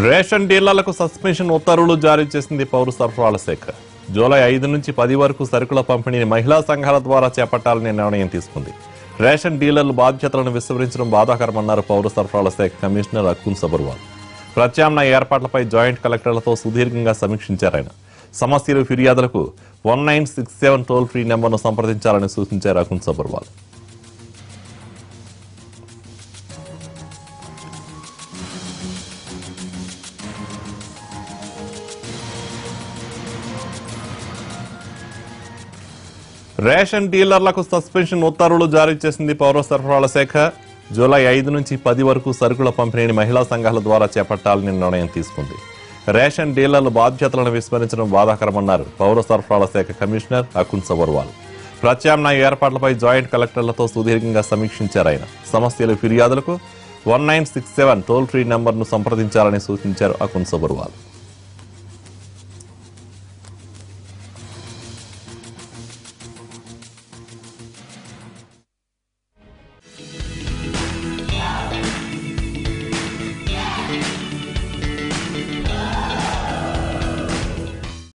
Ration డీలర్లకు suspension ఉత్తర్వులు జారీ చేసింది పౌర సరఫరాల శాఖ. జూలై 5 నుంచి 10 వరకు సరుకుల పంపిణీని మహిళా సంఘాల ద్వారా చేపట్టాలని నిర్ణయం తీసుకుంది. రేషన్ డీలర్లు బాధ్యతలను విస్మరించడం బాధాకరమన్నారు పౌర సరఫరాల శాఖ కమిషనర్ అకున్ సబర్వాల్. ప్రత్యామ్నాయ ఏర్పాట్లపై జాయింట్ కలెక్టర్లతో సుదీర్ఘంగా సమీక్షించారు ఆయన. సమస్యలు ఫిర్యాదులకు 1967 టోల్ ఫ్రీ నెంబర్ను సంప్రదించాలని సూచించారు అకున్ సబర్వాల్. రేషన్ డీలర్లకు సస్పెన్షన్ ఉత్తర్వులు జారీ చేసింది పౌర సరఫరాల శాఖ. జూలై 5 నుంచి 10 వరకు సరుకుల పంపిణీని మహిళా సంఘాల ద్వారా చేపట్టాలని నిర్ణయం తీసుకుంది. రేషన్ డీలర్ల బాధ్యతలను విస్మరించడం బాధాకరమన్నారు పౌర సరఫరాల శాఖ కమిషనర్ అకున్ సబర్వాల్. ప్రత్యామ్నాయ ఏర్పాట్లపై జాయింట్ కలెక్టర్లతో సుదీర్ఘంగా సమీక్షించారు ఆయన. సమస్యలు ఫిర్యాదులకు 1967 టోల్ ఫ్రీ నెంబర్ను సంప్రదించాలని సూచించారు అకున్ సబర్వాల్.